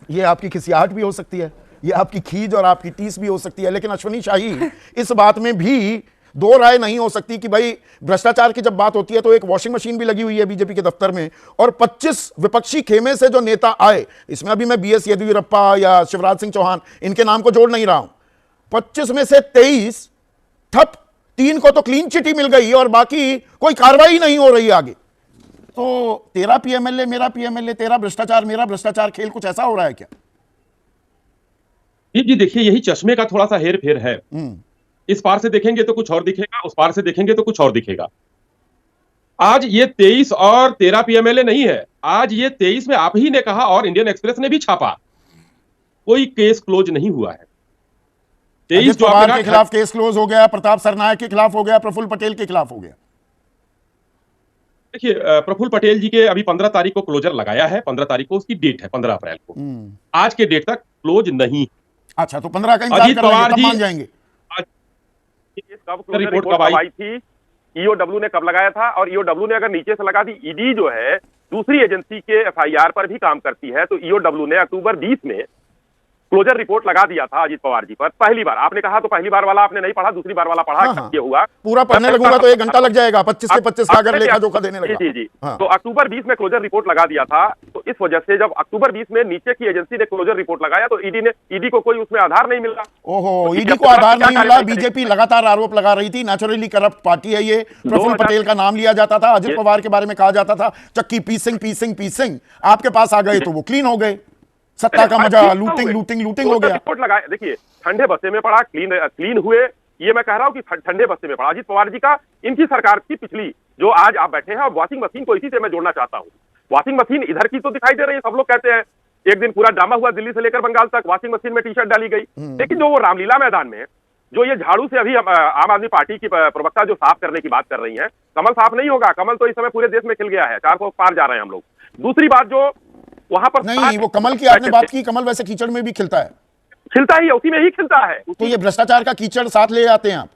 ये आपकी खिसियाहट भी हो सकती है, ये आपकी खीज और आपकी टीस भी हो सकती है, लेकिन अश्वनी शाही इस बात में भी दो राय नहीं हो सकती कि भाई भ्रष्टाचार की जब बात होती है तो एक वॉशिंग मशीन भी लगी हुई है बीजेपी के दफ्तर में, और 25 विपक्षी खेमे से जो नेता आए, इसमें अभी मैं बीएस येदियुरप्पा या शिवराज सिंह चौहान इनके नाम को जोड़ नहीं रहा हूं, 25 में से 23 ठप, 3 को तो क्लीन चिट ही मिल गई और बाकी कोई कार्रवाई नहीं हो रही आगे। तो तेरा पीएमएलए मेरा पीएमएलए, तेरा भ्रष्टाचार मेरा भ्रष्टाचार, खेल कुछ ऐसा हो रहा है क्या? जी देखिए, यही चश्मे का थोड़ा सा हेर फेर है। इस पार से देखेंगे तो कुछ और दिखेगा, उस पार से देखेंगे तो कुछ और दिखेगा। आज ये 23 और 13 पीएमएलए नहीं है, आज ये 23 में आप ही ने कहा और इंडियन एक्सप्रेस ने भी छापा, कोई केस क्लोज नहीं हुआ है। 23 जो के खिलाफ केस क्लोज हो गया, प्रताप सरनायक के खिलाफ हो गया, प्रफुल्ल पटेल के खिलाफ हो गया। देखिए, प्रफुल्ल पटेल जी के अभी 15 तारीख को क्लोजर लगाया है, 15 तारीख को उसकी डेट है, 15 अप्रैल को। आज के डेट तक क्लोज नहीं। अच्छा, तो 15 का इंतजार कर लेंगे, तब मान जाएंगे। कब रिपोर्ट कब आई थी, ईओडब्ल्यू ने कब लगाया था, और ईओडब्ल्यू ने अगर नीचे से लगा दी, ईडी जो है दूसरी एजेंसी के एफआईआर पर भी काम करती है, तो ईओडब्ल्यू ने अक्टूबर 20 में क्लोजर रिपोर्ट लगा दिया था अजीत पवार जी पर। पहली बार आपने कहा तो पहली बार वाला आपने नहीं पढ़ा, दूसरी बार वाला पढ़ा। ये हुआ, पूरा पढ़ने लगूंगा तो 1 घंटा लग जाएगा, 25 के 25 का अगर लेखा जोखा देने लगा। जी। तो अक्टूबर 20 में क्लोजर रिपोर्ट लगा दिया था, तो इस वजह से जब अक्टूबर 20 में नीचे की एजेंसी ने क्लोजर रिपोर्ट लगाया तो ईडी को कोई उसमें आधार नहीं मिला। ओहो, ईडी को आधार नहीं मिला। बीजेपी लगातार आरोप लगा रही थी, नेचुरली करप्ट पार्टी है ये। प्रफुल्ल पटेल का नाम लिया जाता था, अजित पवार के बारे में कहा जाता था चक्की पीसिंग, आपके पास आ गए तो वो क्लीन हो गए, सत्ता का मजा, लूटिंग हो गया। रिपोर्ट लगाए, देखिए ठंडे बस्ते में पड़ा, क्लीन हुए, ये मैं कह रहा हूं कि ठंडे बस्ते में पड़ा अजीत पवार जी का, इनकी सरकार की पिछली जो आज आप बैठे हैं। और वॉशिंग मशीन को इसी से मैं जोड़ना चाहता हूं। वॉशिंग मशीन इधर की तो दिखाई दे रही है, सब लोग कहते हैं एक दिन पूरा ड्रामा हुआ दिल्ली से लेकर बंगाल तक, वॉशिंग मशीन में टी शर्ट डाली गई, लेकिन जो वो रामलीला मैदान में जो ये झाड़ू से अभी आम आदमी पार्टी की प्रवक्ता जो साफ करने की बात कर रही है, कमल साफ नहीं होगा। कमल तो इस समय पूरे देश में खिल गया है, 400 पार जा रहे हैं हम लोग। दूसरी बात जो वहां पर नहीं, वो कमल की आपने बात की, कमल वैसे कीचड़ में भी खिलता है, खिलता ही है, उसी में ही खिलता है। तो ये भ्रष्टाचार का कीचड़ साथ ले आते हैं आप।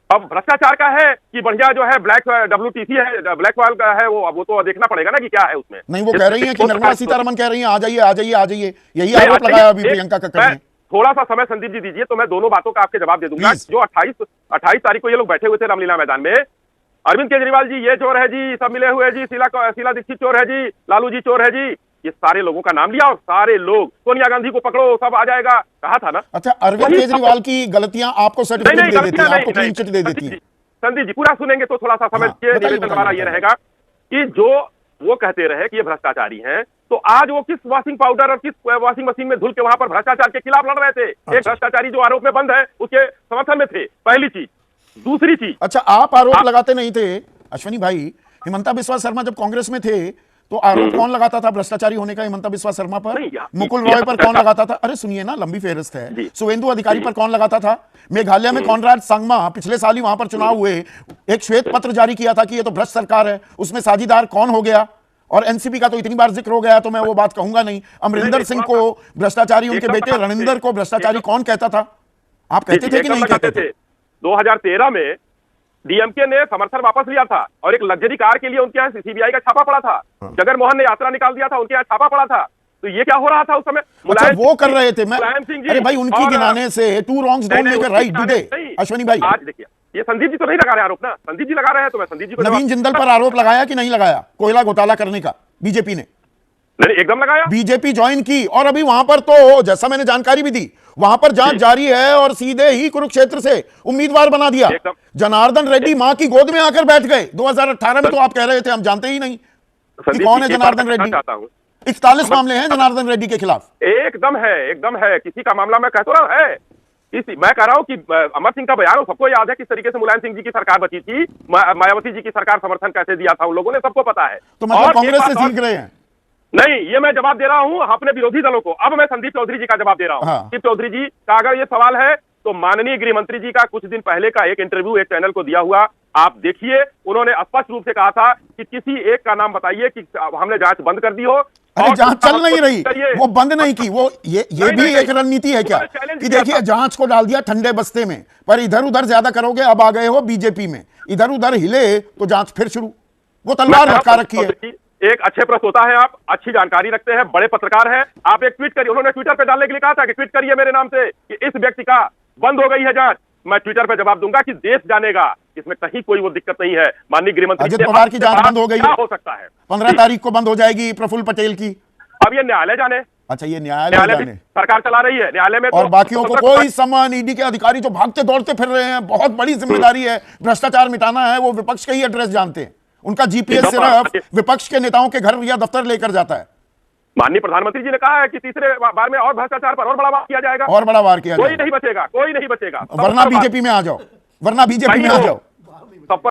अब भ्रष्टाचार का है कि बढ़िया जो है ब्लैक WTC है, ब्लैक ऑयल का है, वो तो देखना पड़ेगा ना कि क्या है उसमें। नहीं, वो कह रही है कि निर्मला सीतारमण कह रही है आ जाइए, यही आरोप लगाया अभी प्रियंका कक्कड़ ने। थोड़ा सा समय संदीप जी दीजिए तो मैं दोनों बातों का आपके जवाब दे दूंगा। जो 28 तारीख को ये लोग बैठे हुए थे रामलीला मैदान में, अरविंद केजरीवाल जी ये चोर है जी, सब मिले हुए जी, शीला दीक्षित चोर है जी, लालू जी चोर है जी, ये सारे लोगों का नाम लिया और सारे लोग सोनिया गांधी को पकड़ो सब आ जाएगा, कहा था ना। अच्छा, अरविंद केजरीवाल की गलतियां आपको सर्टिफिकेट दे देती हैं, आपको क्लीन चिट दे देती हैं। संदीप जी पूरा सुनेंगे तो थोड़ा सा समझिए। निवेदन हमारा ये रहेगा कि जो वो कहते रहे कि ये भ्रष्टाचारी हैं, तो आज वो किस वॉशिंग पाउडर और किस वॉशिंग मशीन में धुल के वहां पर भ्रष्टाचार के खिलाफ लड़ रहे थे। एक भ्रष्टाचारी जो आरोप में बंद है उसके समर्थन में थे, पहली चीज। दूसरी चीज, अच्छा, आप आरोप लगाते नहीं थे अश्वनी भाई। हिमंता बिस्वा शर्मा जब कांग्रेस में थे तो आरोप कौन लगाता था भ्रष्टाचारी होने का? हिमंता बिस्वा शर्मा पर, मुकुल रॉय पर कौन लगाता था? अरे सुनिए ना, लंबी फेहरिस्त है। सुवेंदु अधिकारी पर कौन लगाता था? मेघालय में कॉनराड संगमा पिछले साल ही वहां पर चुनाव हुए, एक श्वेत पत्र जारी किया था कि ये तो भ्रष्ट सरकार है, उसमें साझीदार कौन हो गया? और एनसीपी का तो इतनी बार जिक्र हो गया तो मैं वो बात कहूंगा नहीं। अमरिंदर सिंह को भ्रष्टाचारी, उनके बेटे रणिंदर को भ्रष्टाचारी कौन कहता था? आप कहते थे कि नहीं कहते थे? 2013 में डीएमके ने समर्थन वापस लिया था और एक लग्जरी कार के लिए उनके यहाँ सीबीआई का छापा पड़ा था। जगन मोहन ने यात्रा निकाल दिया था, उनके यहाँ छापा पड़ा था। तो ये क्या हो रहा था उस समय? अच्छा, वो कर रहे थे। मैं अरे भाई, उनकी गिनाने से two wrongs don't make a right, do they? Ashwani भाई, आज देखिए, ये संदीप जी तो नहीं लगा रहे आरोप ना, संदीप जी लगा रहे हैं, तो मैं संदीप जी को। नवीन जिंदल पर आरोप लगाया कि नहीं लगाया कोयला घोटाला करने का बीजेपी ने? नहीं, एकदम लगाया। बीजेपी ज्वाइन की और अभी वहां पर तो जैसा मैंने जानकारी भी दी, वहां पर जांच जारी है और सीधे ही कुरुक्षेत्र से उम्मीदवार बना दिया। जनार्दन रेड्डी मां की गोद में आकर बैठ गए 2018 में। तो आप कह रहे थे हम जानते ही नहीं कि कौन है जनार्दन रेड्डी। 41 मामले हैं जनार्दन रेड्डी के खिलाफ। एकदम है, किसी का मामला मैं कहता रहा है। मैं कह रहा हूं कि अमर सिंह का बयान सबको याद है, किस तरीके से मुलायम सिंह जी की सरकार बची थी, मायावती जी की सरकार समर्थन कैसे दिया था उन लोगों ने, सबको पता है। तो मतलब कांग्रेस से सीख रहे हैं? नहीं, ये मैं जवाब दे रहा हूं अपने विरोधी दलों को। अब मैं संदीप चौधरी जी का जवाब दे रहा हूं। संदीप चौधरी जी का अगर ये सवाल है तो माननीय गृह मंत्री जी का कुछ दिन पहले का एक इंटरव्यू एक चैनल को दिया हुआ आप देखिए। उन्होंने स्पष्ट रूप से कहा था कि किसी एक का नाम बताइए कि हमने जांच बंद कर दी हो। अरे जांच चल नहीं रही, वो बंद नहीं की। वो ये भी एक रणनीति है क्या कि देखिए जांच को डाल दिया ठंडे बस्ते में, पर इधर उधर ज्यादा करोगे, अब आ गए हो बीजेपी में, इधर उधर हिले तो जांच फिर शुरू। वो तलवार लटका रखी है। एक अच्छे प्रश्नोता है, आप अच्छी जानकारी रखते हैं, बड़े पत्रकार हैं, आप एक ट्वीट करिए। उन्होंने ट्विटर पे डालने के लिए कहा था कि ट्वीट करिए मेरे नाम से कि इस व्यक्ति का बंद हो गई है जांच। मैं ट्विटर पे जवाब दूंगा कि देश जानेगा, इसमें कहीं कोई वो दिक्कत नहीं है। माननीय गृहमंत्री अजित पवार की जांच बंद हो गई, क्या हो सकता है? 15 तारीख को बंद हो जाएगी प्रफुल्ल पटेल की। अब ये न्यायालय जाने, अच्छा, ये न्यायालय न्यायालय जाने। सरकार चला रही है, न्यायालय में और तो बाकियों को कोई सम्मान, ईडी के अधिकारी जो भागते दौड़ते फिर रहे हैं, बहुत बड़ी जिम्मेदारी है, भ्रष्टाचार मिटाना है, वो विपक्ष का ही एड्रेस जानते हैं। उनका जीपीएस सिर्फ विपक्ष के नेताओं के घर या दफ्तर लेकर जाता है। माननीय प्रधानमंत्री जी ने कहा है कि तीसरे बार में और भ्रष्टाचार पर और बड़ा वार किया जाएगा, और बड़ा वार किया कोई जाएगा। नहीं बचेगा, कोई नहीं बचेगा। वरना बीजेपी में आ जाओ, वरना बीजेपी में आ जाओ। सब पर